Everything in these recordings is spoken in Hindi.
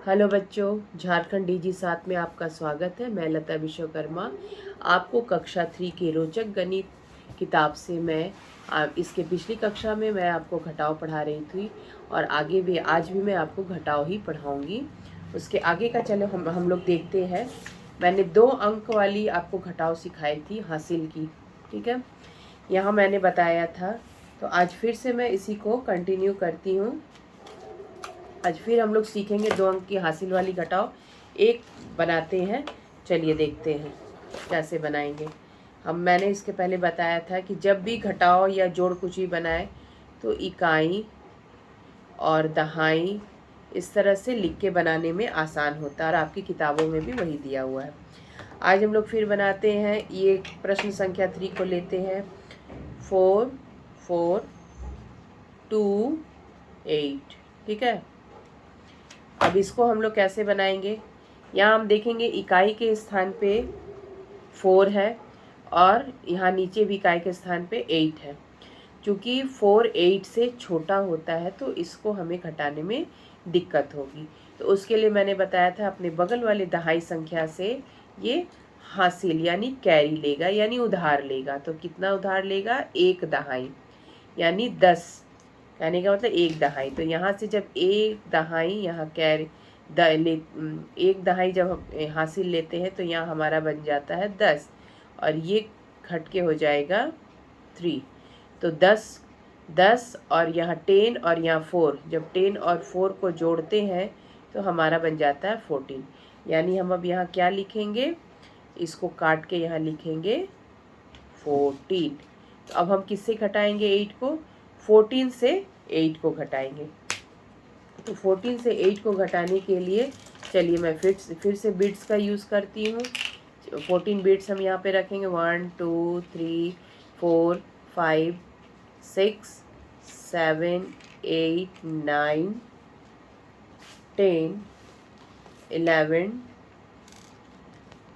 हेलो बच्चों, झारखंड डीजी 7 में आपका स्वागत है। मैं लता विश्वकर्मा आपको कक्षा 3 की रोचक गणित किताब से इसके पिछली कक्षा में मैं आपको घटाव पढ़ा रही थी और आगे भी आज भी मैं आपको घटाव ही पढ़ाऊंगी। उसके आगे का चलो हम लोग देखते हैं। मैंने 2 अंक वाली आपको घटाव सिखाई थी हासिल की, ठीक है। यहाँ मैंने बताया था, तो आज फिर से मैं इसी को कंटिन्यू करती हूँ। आज फिर हम लोग सीखेंगे 2 अंक की हासिल वाली घटाव एक बनाते हैं। चलिए देखते हैं कैसे बनाएंगे। मैंने इसके पहले बताया था कि जब भी घटाव या जोड़ कुछ भी बनाए तो इकाई और दहाई इस तरह से लिख के बनाने में आसान होता है और आपकी किताबों में भी वही दिया हुआ है। आज हम लोग फिर बनाते हैं। ये प्रश्न संख्या 3 को लेते हैं। 4 4 2 8, ठीक है। अब इसको हम लोग कैसे बनाएंगे। यहाँ हम देखेंगे इकाई के स्थान पे 4 है और यहाँ नीचे भी इकाई के स्थान पे 8 है। चूँकि 4 8 से छोटा होता है तो इसको हमें घटाने में दिक्कत होगी। तो उसके लिए मैंने बताया था अपने बगल वाले दहाई संख्या से ये हासिल यानी कैरी लेगा यानी उधार लेगा। तो कितना उधार लेगा, 1 दहाई यानी 10। कहने का मतलब 1 दहाई। तो यहाँ से जब 1 दहाई यहाँ कैरी 1 दहाई जब हम हासिल लेते हैं तो यहाँ हमारा बन जाता है 10 और ये घट के हो जाएगा 3। तो 10 और यहाँ 10 और यहाँ 4, जब 10 और 4 को जोड़ते हैं तो हमारा बन जाता है 14। यानी हम अब यहाँ क्या लिखेंगे, इसको काट के यहाँ लिखेंगे 14। तो अब हम किससे घटाएंगे 8 को, 14 से 8 को घटाएंगे। तो 14 से 8 को घटाने के लिए चलिए मैं फिर से बिट्स का यूज़ करती हूँ। 14 बिट्स हम यहाँ पे रखेंगे। 1 2 3 4 5 6 7 8 9 10 11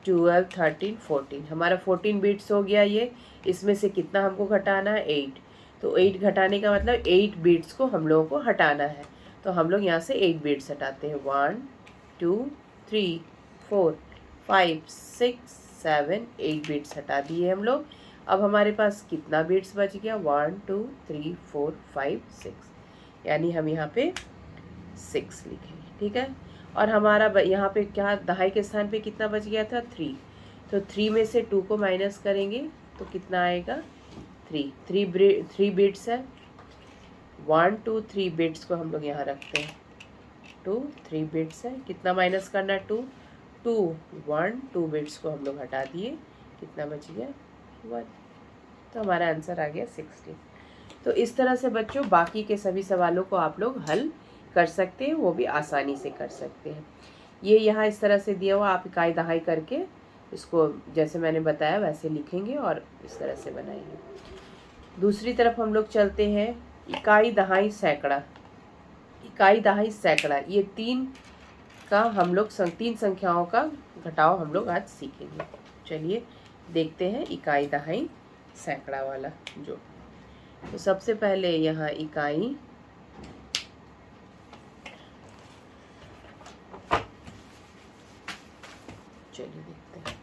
12 13 14। हमारा 14 बिट्स हो गया ये। इसमें से कितना हमको घटाना है, 8। तो 8 घटाने का मतलब 8 बिट्स को हम लोगों को हटाना है। तो हम लोग यहाँ से 8 बिट्स हटाते हैं। 1 2 3 4 5 6 7 8 बिट्स हटा दिए हम लोग। अब हमारे पास कितना बिट्स बच गया, 1 2 3 4 5 6, यानी हम यहाँ पे 6 लिखेंगे, ठीक है। और हमारा यहाँ पे क्या दहाई के स्थान पे कितना बच गया था, 3। तो 3 में से 2 को माइनस करेंगे तो कितना आएगा, 3 बिट्स है। 1 2 3 बिट्स को हम लोग यहाँ रखते हैं। 2 3 बिट्स है, कितना माइनस करना, 2 2 1 2 बिट्स को हम लोग हटा दिए, कितना बच गया, 1। तो हमारा आंसर आ गया 60। तो इस तरह से बच्चों बाकी के सभी सवालों को आप लोग हल कर सकते हैं, वो भी आसानी से कर सकते हैं। ये यहाँ इस तरह से दिया हुआ, आप इकाई दहाई करके इसको जैसे मैंने बताया वैसे लिखेंगे और इस तरह से बनाएंगे। दूसरी तरफ हम लोग चलते हैं। इकाई दहाई सैकड़ा, इकाई दहाई सैकड़ा, ये 3 का हम लोग 3 संख्याओं का घटाव हम लोग आज सीखेंगे। चलिए देखते हैं इकाई दहाई सैकड़ा वाला जो। तो सबसे पहले यहाँ इकाई, चलिए देखते हैं।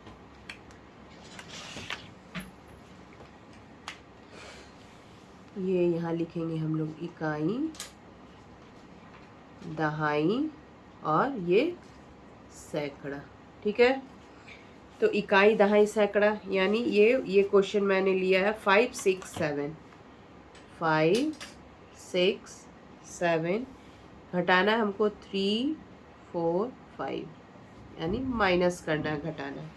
ये यहाँ लिखेंगे हम लोग इकाई दहाई और ये सैकड़ा, ठीक है। तो इकाई दहाई सैकड़ा यानी ये क्वेश्चन मैंने लिया है 5 6 7, 5 6 7 घटाना है हमको 3 4 5, यानी माइनस करना है, घटाना है।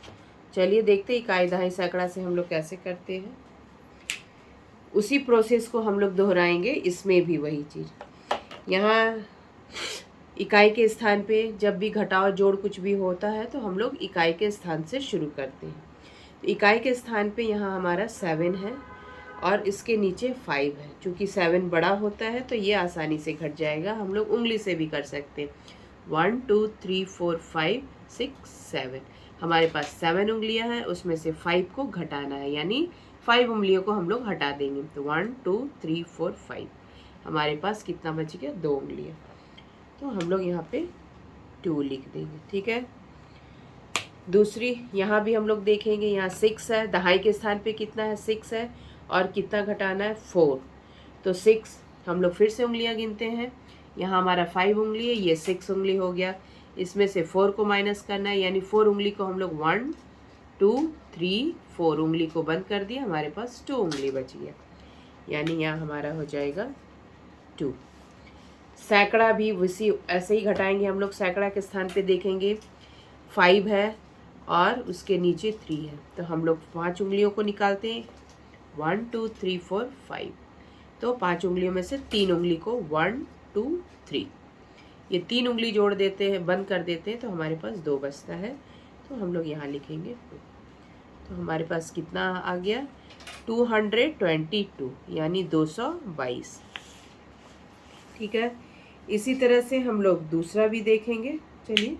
चलिए देखते हैं इकाई दहाई सैकड़ा से हम लोग कैसे करते हैं। उसी प्रोसेस को हम लोग दोहराएंगे, इसमें भी वही चीज़। यहाँ इकाई के स्थान पे जब भी घटाव जोड़ कुछ भी होता है तो हम लोग इकाई के स्थान से शुरू करते हैं। तो इकाई के स्थान पे यहाँ हमारा 7 है और इसके नीचे 5 है। चूँकि 7 बड़ा होता है तो ये आसानी से घट जाएगा, हम लोग उंगली से भी कर सकते हैं। 1 2 3 4 5 6 7, हमारे पास 7 उंगलियां हैं, उसमें से 5 को घटाना है, यानी 5 उंगलियों को हम लोग हटा देंगे। तो 1 2 3 4 5, हमारे पास कितना बच गया, 2 उंगलियां। तो हम लोग यहाँ पे 2 लिख देंगे। ठीक है, दूसरी यहाँ भी हम लोग देखेंगे, यहाँ 6 है, दहाई के स्थान पे कितना है 6 है, और कितना घटाना है 4। तो 6 हम लोग फिर से उंगलियाँ गिनते हैं, यहाँ हमारा 5 उंगली है, ये 6 उंगली हो गया, इसमें से 4 को माइनस करना है, यानी 4 उंगली को हम लोग 1 2 3 4 उंगली को बंद कर दिया, हमारे पास 2 उंगली बच गया, यानी यहाँ हमारा हो जाएगा 2। सैकड़ा भी उसी ऐसे ही घटाएंगे हम लोग, सैकड़ा के स्थान पे देखेंगे 5 है और उसके नीचे 3 है, तो हम लोग 5 उंगलियों को निकालते हैं, 1 2 3 4 5, तो 5 उंगलियों में से 3 उंगली को 1 2 3, ये 3 उंगली जोड़ देते हैं, बंद कर देते हैं, तो हमारे पास 2 बचता है, तो हम लोग यहाँ लिखेंगे 2। तो हमारे पास कितना आ गया 222, यानी 222। ठीक है, इसी तरह से हम लोग दूसरा भी देखेंगे। चलिए,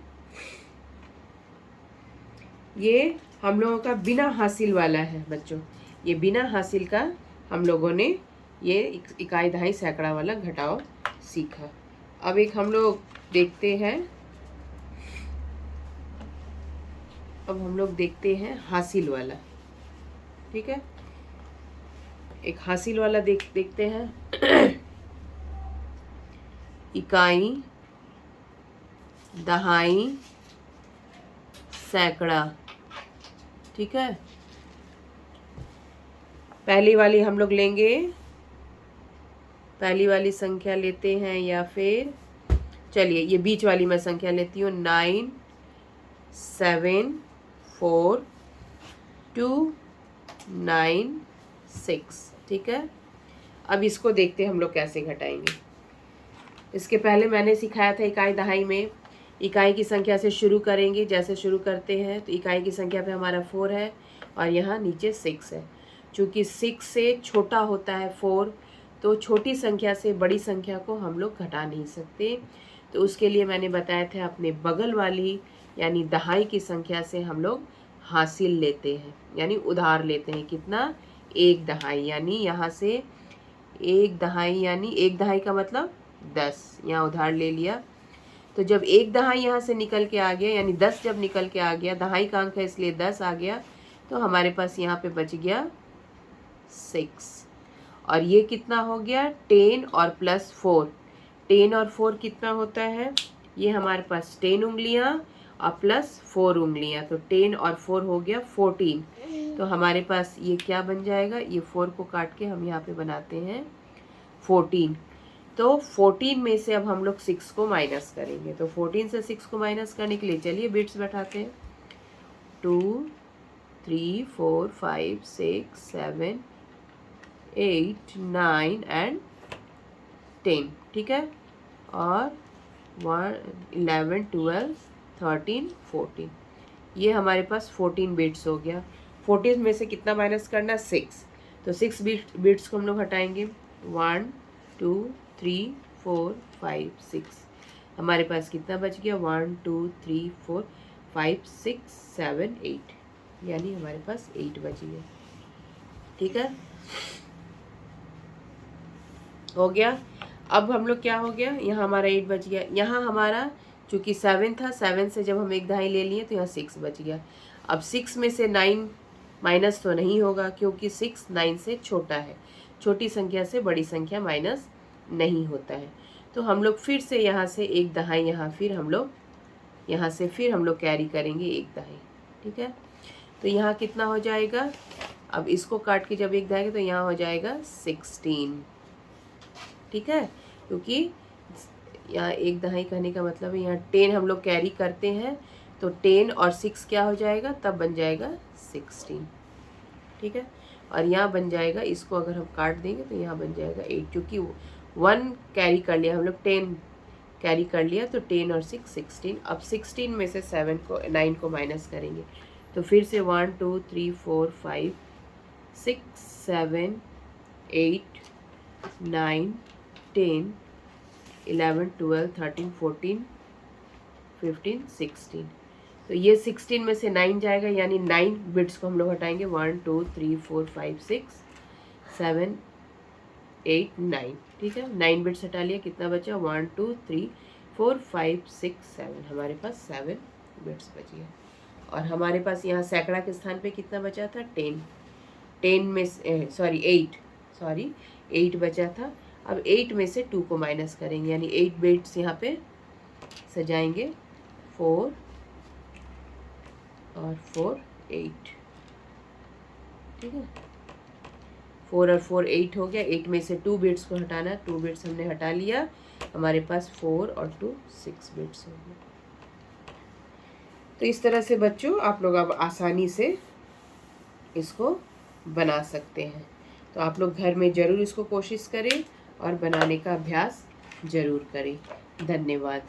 ये हम लोगों का बिना हासिल वाला है बच्चों, ये बिना हासिल का हम लोगों ने ये इकाई दहाई सैकड़ा वाला घटाव सीखा। अब एक हम लोग देखते हैं, अब हम लोग देखते हैं हासिल वाला। ठीक है, एक हासिल वाला देखते हैं। इकाई दहाई सैकड़ा। ठीक है, पहली वाली हम लोग लेंगे, पहली वाली संख्या लेते हैं, या फिर चलिए ये बीच वाली मैं संख्या लेती हूँ, 9 7 4 2 9 6। ठीक है, अब इसको देखते हैं हम लोग कैसे घटाएंगे। इसके पहले मैंने सिखाया था इकाई दहाई में इकाई की संख्या से शुरू करेंगे, जैसे शुरू करते हैं तो इकाई की संख्या पे हमारा 4 है और यहाँ नीचे 6 है। चूँकि 6 से छोटा होता है 4, तो छोटी संख्या से बड़ी संख्या को हम लोग घटा नहीं सकते, तो उसके लिए मैंने बताया था अपने बगल वाली यानी दहाई की संख्या से हम लोग हासिल लेते हैं, यानी उधार लेते हैं। कितना 1 दहाई, यानी यहाँ से 1 दहाई, यानी 1 दहाई का मतलब 10, यहाँ उधार ले लिया। तो जब 1 दहाई यहाँ से निकल के आ गया, यानी 10 जब निकल के आ गया, दहाई का अंक है इसलिए 10 आ गया, तो हमारे पास यहाँ पे बच गया 6। और ये कितना हो गया 10 और प्लस 4, 10 और 4 कितना होता है, ये हमारे पास 10 उंगलियाँ और प्लस 4 उंगलियाँ, तो 10 और 4 हो गया 14। तो हमारे पास ये क्या बन जाएगा, ये 4 को काट के हम यहाँ पे बनाते हैं 14। तो 14 में से अब हम लोग 6 को माइनस करेंगे, तो 14 से 6 को माइनस करने के लिए चलिए बिट्स बैठाते हैं, 2 3 4 5 6 7 8 9 एंड 10। ठीक है, और 1 11 12 13 14, ये हमारे पास 14 बिट्स हो गया। 14 में से कितना माइनस करना 6, तो 6 बिट्स को हम लोग हटाएंगे, 1 2 3 4 5 6, हमारे पास कितना बच गया 1 2 3 4 5 6 7 8, यानी हमारे पास 8 बच गया। ठीक है, हो गया। अब हम लोग क्या हो गया, यहाँ हमारा 8 बच गया, यहाँ हमारा चूँकि 7 था, 7 से जब हम 1 दहाई ले लिए तो यहाँ 6 बच गया। अब 6 में से 9 माइनस तो नहीं होगा, क्योंकि 6 9 से छोटा है, छोटी संख्या से बड़ी संख्या माइनस नहीं होता है। तो हम लोग फिर से यहाँ से 1 दहाई, यहाँ फिर हम लोग यहाँ से फिर हम लोग कैरी करेंगे 1 दहाई। ठीक है, तो यहाँ कितना हो जाएगा, अब इसको काट के जब 1 दहाई तो यहाँ हो जाएगा 16। ठीक है, क्योंकि यहाँ 1 दहाई कहने का मतलब है यहाँ 10 हम लोग कैरी करते हैं, तो 10 और 6 क्या हो जाएगा, तब बन जाएगा 16। ठीक है, और यहाँ बन जाएगा, इसको अगर हम काट देंगे तो यहाँ बन जाएगा 8, क्योंकि 1 कैरी कर लिया हम लोग, 10 कैरी कर लिया, तो 10 और 6 16। अब 16 में से 9 को माइनस करेंगे, तो फिर से 1 2 3 4 5 6 7 8 9 10 11 12 13 14 15 16, तो ये 16 में से 9 जाएगा, यानी 9 बिट्स को हम लोग हटाएंगे, 1 2 3 4 5 6 7 8 9। ठीक है, 9 बिट्स हटा लिया, कितना बचा 1 2 3 4 5 6 7, हमारे पास 7 बिट्स बची है। और हमारे पास यहाँ सैकड़ा के स्थान पे कितना बचा था? 10। 10 में सॉरी 8 बचा था। अब 8 में से 2 को माइनस करेंगे, यानी 8 बिट्स यहाँ पे सजाएंगे, 4 और 4 8। ठीक है, 4 और 4 8 हो गया। 8 में से 2 बिट्स को हटाना, 2 बिट्स हमने हटा लिया, हमारे पास 4 और 2 6 बिट्स हो गए। तो इस तरह से बच्चों आप लोग अब आसानी से इसको बना सकते हैं। तो आप लोग घर में ज़रूर इसको कोशिश करें और बनाने का अभ्यास ज़रूर करें। धन्यवाद।